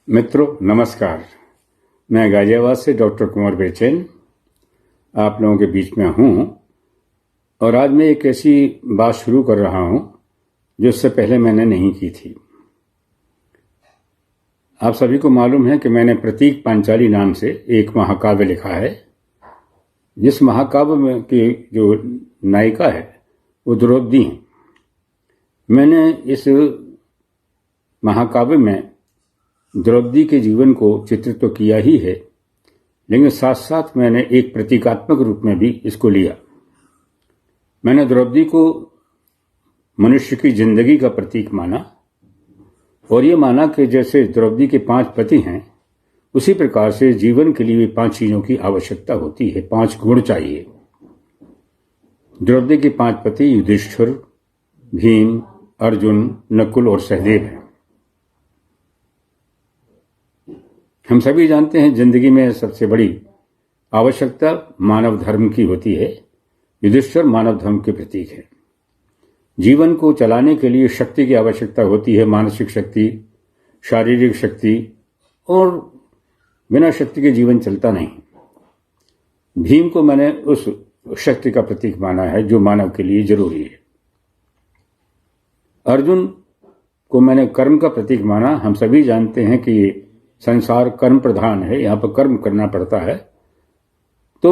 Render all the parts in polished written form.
मित्रों नमस्कार। मैं गाजियाबाद से डॉक्टर कुंवर बेचैन आप लोगों के बीच में हूं और आज मैं एक ऐसी बात शुरू कर रहा हूं जो इससे पहले मैंने नहीं की थी। आप सभी को मालूम है कि मैंने प्रतीक पांचाली नाम से एक महाकाव्य लिखा है, जिस महाकाव्य में की जो नायिका है वो द्रौपदी है। मैंने इस महाकाव्य में द्रौपदी के जीवन को चित्रित तो किया ही है, लेकिन साथ साथ मैंने एक प्रतीकात्मक रूप में भी इसको लिया। मैंने द्रौपदी को मनुष्य की जिंदगी का प्रतीक माना और ये माना कि जैसे द्रौपदी के 5 पति हैं, उसी प्रकार से जीवन के लिए भी 5 चीजों की आवश्यकता होती है, 5 गुण चाहिए। द्रौपदी के 5 पति युधिष्ठिर, भीम, अर्जुन, नकुल और सहदेव हैं। हम सभी जानते हैं जिंदगी में सबसे बड़ी आवश्यकता मानव धर्म की होती है। युधिष्ठिर मानव धर्म के प्रतीक है। जीवन को चलाने के लिए शक्ति की आवश्यकता होती है, मानसिक शक्ति, शारीरिक शक्ति, और बिना शक्ति के जीवन चलता नहीं। भीम को मैंने उस शक्ति का प्रतीक माना है जो मानव के लिए जरूरी है। अर्जुन को मैंने कर्म का प्रतीक माना। हम सभी जानते हैं कि संसार कर्म प्रधान है, यहां पर कर्म करना पड़ता है, तो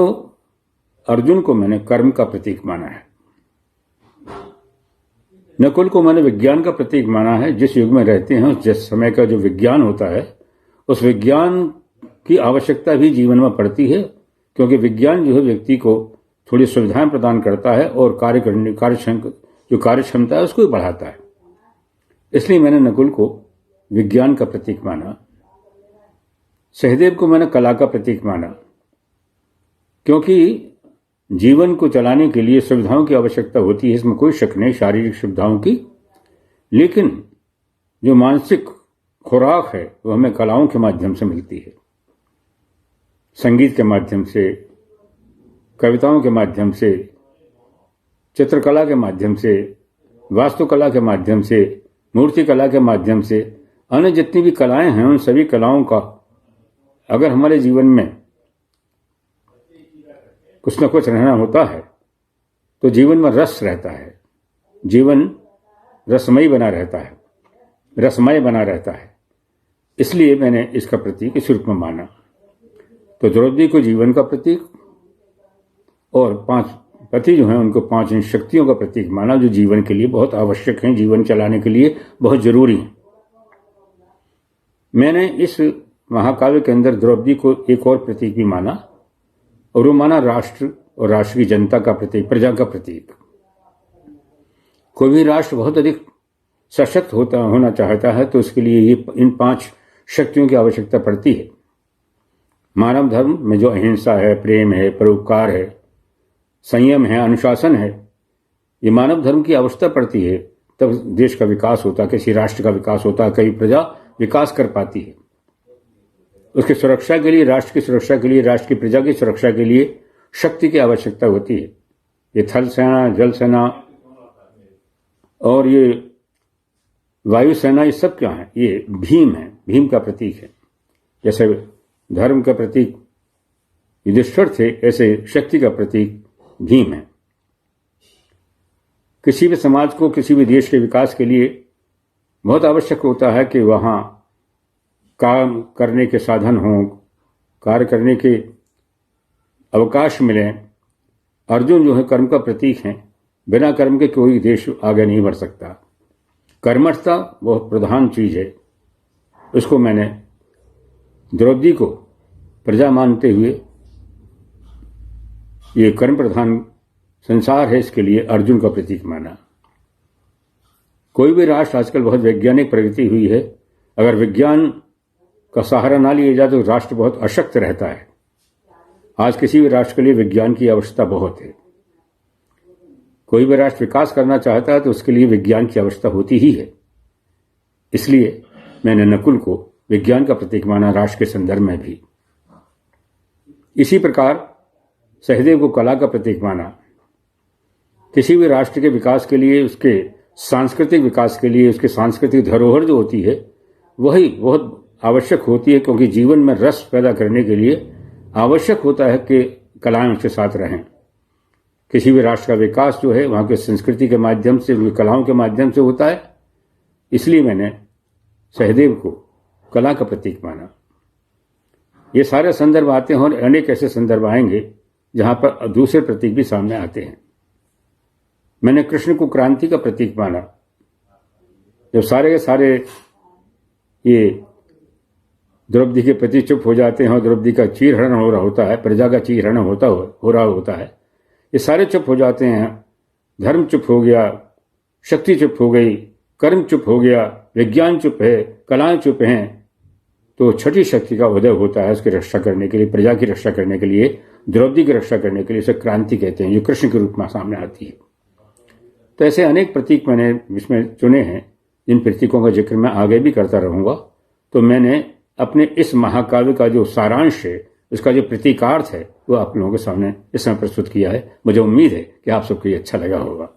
अर्जुन को मैंने कर्म का प्रतीक माना है। नकुल को मैंने विज्ञान का प्रतीक माना है। जिस युग में रहते हैं, जिस समय का जो विज्ञान होता है, उस विज्ञान की आवश्यकता भी जीवन में पड़ती है, क्योंकि विज्ञान जो है व्यक्ति को थोड़ी सुविधाएं प्रदान करता है और कार्य क्षमता है उसको बढ़ाता है। इसलिए मैंने नकुल को विज्ञान का प्रतीक माना। सहदेव को मैंने कला का प्रतीक माना, क्योंकि जीवन को चलाने के लिए सुविधाओं की आवश्यकता होती है, इसमें कोई शक नहीं, शारीरिक सुविधाओं की, लेकिन जो मानसिक खुराक है वो हमें कलाओं के माध्यम से मिलती है। संगीत के माध्यम से, कविताओं के माध्यम से, चित्रकला के माध्यम से, वास्तुकला के माध्यम से, मूर्तिकला के माध्यम से, अन्य जितनी भी कलाएं हैं उन सभी कलाओं का अगर हमारे जीवन में कुछ न कुछ रहना होता है तो जीवन में रस रहता है, जीवन रसमय बना रहता है। इसलिए मैंने इसका प्रतीक इस रूप में माना। तो द्रौपदी को जीवन का प्रतीक और 5 पति जो हैं उनको 5 शक्तियों का प्रतीक माना, जो जीवन के लिए बहुत आवश्यक हैं, जीवन चलाने के लिए बहुत जरूरी हैं। मैंने इस महाकाव्य के अंदर द्रौपदी को एक और प्रतीक भी माना, और वो माना राष्ट्र और राष्ट्र की जनता का प्रतीक, प्रजा का प्रतीक। कोई भी राष्ट्र बहुत अधिक सशक्त होना चाहता है तो उसके लिए ये इन 5 शक्तियों की आवश्यकता पड़ती है। मानव धर्म में जो अहिंसा है, प्रेम है, परोपकार है, संयम है, अनुशासन है, ये मानव धर्म की आवश्यकता पड़ती है, तब देश का विकास होता है, किसी राष्ट्र का विकास होता है, कई प्रजा विकास कर पाती है। उसकी सुरक्षा के लिए, राष्ट्र की सुरक्षा के लिए, राष्ट्र की प्रजा की सुरक्षा के लिए शक्ति की आवश्यकता होती है। ये थल सेना, जल सेना और ये वायु सेना, ये सब क्या है? ये भीम है, भीम का प्रतीक है। जैसे धर्म का प्रतीक युधिष्ठिर थे, ऐसे शक्ति का प्रतीक भीम है। किसी भी समाज को, किसी भी देश के विकास के लिए बहुत आवश्यक होता है कि वहां काम करने के साधन हों, कार्य करने के अवकाश मिलें। अर्जुन जो है कर्म का प्रतीक है। बिना कर्म के कोई देश आगे नहीं बढ़ सकता। कर्मठता बहुत प्रधान चीज है। उसको मैंने द्रौपदी को प्रजा मानते हुए, ये कर्म प्रधान संसार है, इसके लिए अर्जुन का प्रतीक माना। कोई भी राष्ट्र, आजकल बहुत वैज्ञानिक प्रगति हुई है, अगर विज्ञान का सहारा ना लिया जाए तो राष्ट्र बहुत अशक्त रहता है। आज किसी भी राष्ट्र के लिए विज्ञान की आवश्यकता बहुत है। कोई भी राष्ट्र विकास करना चाहता है तो उसके लिए विज्ञान की आवश्यकता होती ही है। इसलिए मैंने नकुल को विज्ञान का प्रतीक माना, राष्ट्र के संदर्भ में भी। इसी प्रकार सहदेव को कला का प्रतीक माना। किसी भी राष्ट्र के विकास के लिए, उसके सांस्कृतिक विकास के लिए, उसके सांस्कृतिक धरोहर जो होती है, वही बहुत आवश्यक होती है, क्योंकि जीवन में रस पैदा करने के लिए आवश्यक होता है कि कलाएं उसके साथ रहें। किसी भी राष्ट्र का विकास जो है वहां की संस्कृति के माध्यम से, उनकी कलाओं के माध्यम से होता है। इसलिए मैंने सहदेव को कला का प्रतीक माना। ये सारे संदर्भ आते हैं और अनेक ऐसे संदर्भ आएंगे जहां पर दूसरे प्रतीक भी सामने आते हैं। मैंने कृष्ण को क्रांति का प्रतीक माना। जब सारे के सारे ये द्रौपदी के प्रति चुप हो जाते हैं और द्रौपदी का चीरहरण हो रहा होता है, प्रजा का चीरहरण हो रहा होता है, ये सारे चुप हो जाते हैं। धर्म चुप हो गया, शक्ति चुप हो गई, कर्म चुप हो गया, विज्ञान चुप है, कलाएं चुप हैं, तो छठी शक्ति का उदय होता है उसकी रक्षा करने के लिए, प्रजा की रक्षा करने के लिए, द्रौपदी की रक्षा करने के लिए। इसे क्रांति कहते हैं, जो कृष्ण के रूप में सामने आती है। तो ऐसे अनेक प्रतीक मैंने इसमें चुने हैं, जिन प्रतीकों का जिक्र मैं आगे भी करता रहूंगा। तो मैंने अपने इस महाकाव्य का जो सारांश है, उसका जो प्रतीकार्थ है, वो आप लोगों के सामने इस समय प्रस्तुत किया है। मुझे उम्मीद है कि आप सबको ये अच्छा लगा होगा।